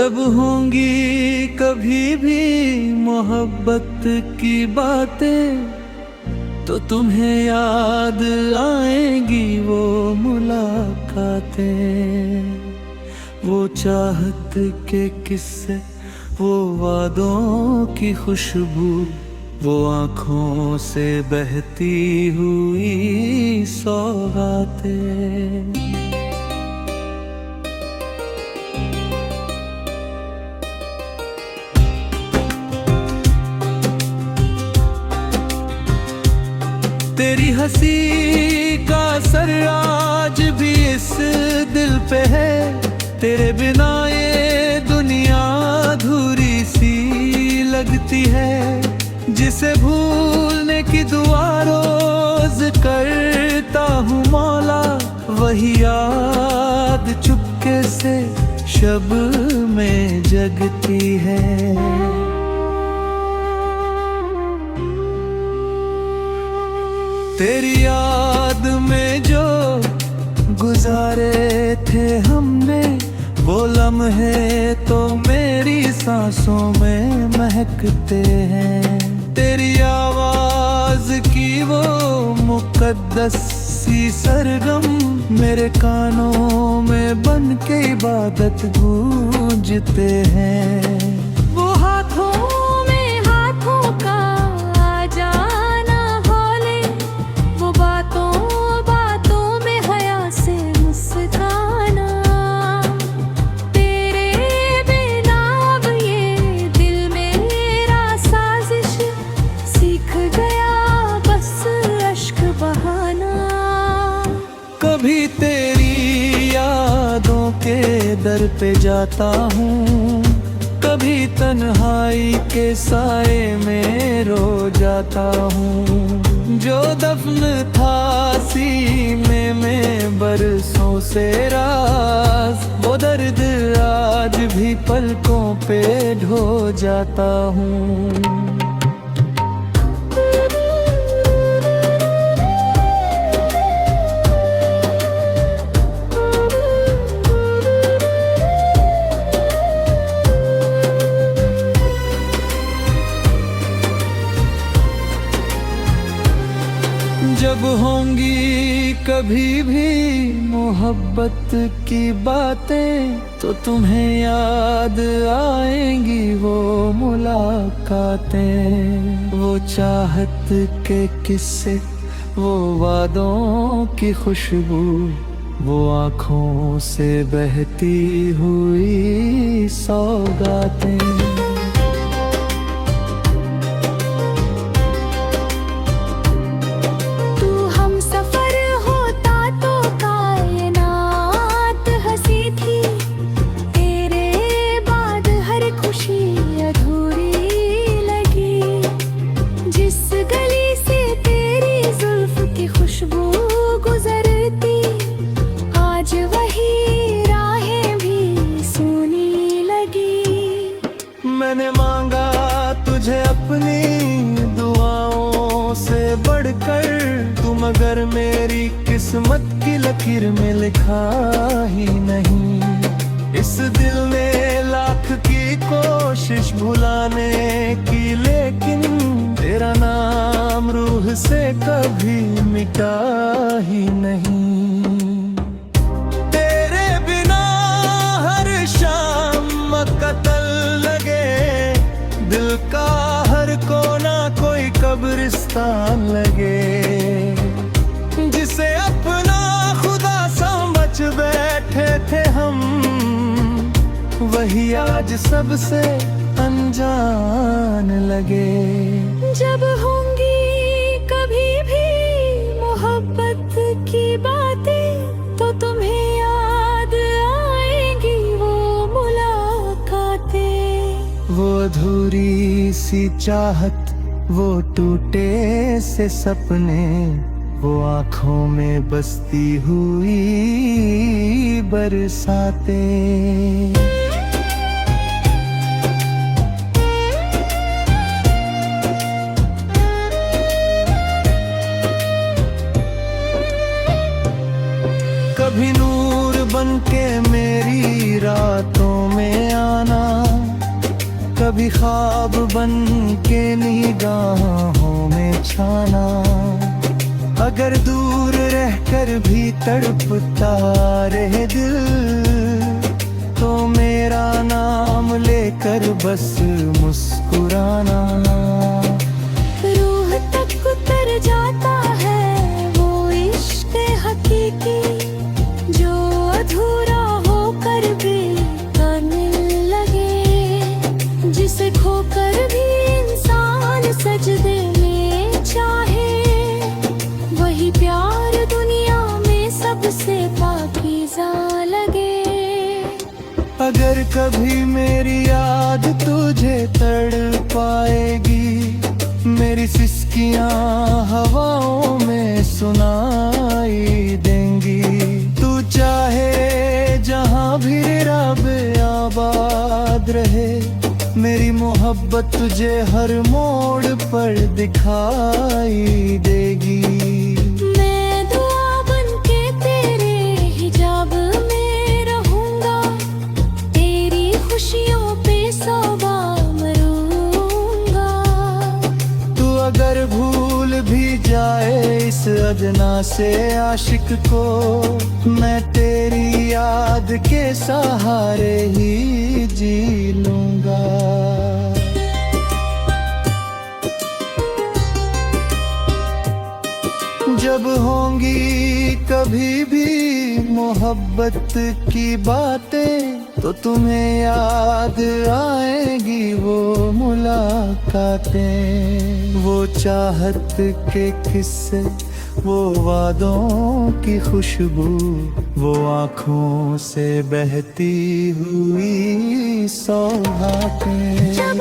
जब होंगी कभी भी मोहब्बत की बातें तो तुम्हें याद आएंगी वो मुलाकातें, वो चाहत के किस्से, वो वादों की खुशबू, वो आँखों से बहती हुई सौगातें। तेरी हंसी का असर आज भी इस दिल पे है, तेरे बिना ये दुनिया अधूरी सी लगती है। जिसे भूलने की दुआ रोज करता हूँ मौला, वही याद चुपके से शब में जगती है। तेरी याद में जो गुजारे थे हमने, वो लम्हे तो मेरी सांसों में महकते हैं। तेरी आवाज की वो मुकद्दस सी सरगम मेरे कानों में बन के इबादत गूंजते हैं। वो हाथों में हाथों का आ जाना हौले, वो बातों बातों में हया से मुस्काना। तेरे बिना अब ये दिल मेरा साजिश सीख गया बस अश्क बहाना। कभी तेरी यादों के दर पे जाता हूँ, कभी तन्हाई के साए में रो जाता हूँ। जो दफन था सीने में बरसों से राज, वो दर्द आज भी पलकों पे ढो जाता हूँ। जब होंगी कभी भी मोहब्बत की बातें तो तुम्हें याद आएंगी वो मुलाकातें, वो चाहत के किस्से, वो वादों की खुशबू, वो आँखों से बहती हुई सौगातें। मैंने मांगा तुझे अपनी दुआओं से बढ़कर, तू मगर मेरी किस्मत की लकीर में लिखा ही नहीं। इस दिल ने लाख की कोशिश भुलाने की, लेकिन तेरा नाम रूह से कभी मिटा ही नहीं। तेरे बिना हर शाम कत्ल दिल का हर कोना कोई कब्रिस्तान लगे। जिसे अपना खुदा समझ बैठे थे हम, वही आज सबसे अनजान लगे। जब होंगी कभी भी मोहब्बत की बातें तो तुम्हें याद आएंगी वो मुलाकातें। वो अधूरी सी चाहत, वो टूटे से सपने, वो आँखों में बसती हुई बरसातें। कभी नूर बनके मेरी रातों में आना, कभी ख्वाब बन के निगाहों में छाना, अगर दूर रहकर भी तड़पता रहे दिल, तो मेरा नाम लेकर बस मुस्कुराना। रूह तक उतर जाता है वो इश्क हकीकी, जो अधूरा होकर भी करने लगे, जिसे खोकर भी इंसान सजदे में चाहे, वही प्यार दुनिया में सबसे पाकीज़ा लगे। अगर कभी मेरी याद तुझे तड़पाएगी, मेरी सिसकियां हवाओं में सुनाई देंगी, तू चाहे जहां भी रब आबाद रहे, मेरी मोहब्बत तुझे हर मोड़ पर दिखाई देगी। मैं दुआ बनके तेरे हिजाब में रहूंगा, तेरी खुशियों पे सौबा मरूंगा। तू अगर भूल भी जाए इस अदना से आशिक को, मैं तेरी याद के सहारे ही जी लूंगा। जब होंगी कभी भी मोहब्बत की बातें, तो तुम्हें याद आएगी वो मुलाकातें, वो चाहत के किस्से, वो वादों की खुशबू, वो आँखों से बहती हुई सौगातें। जब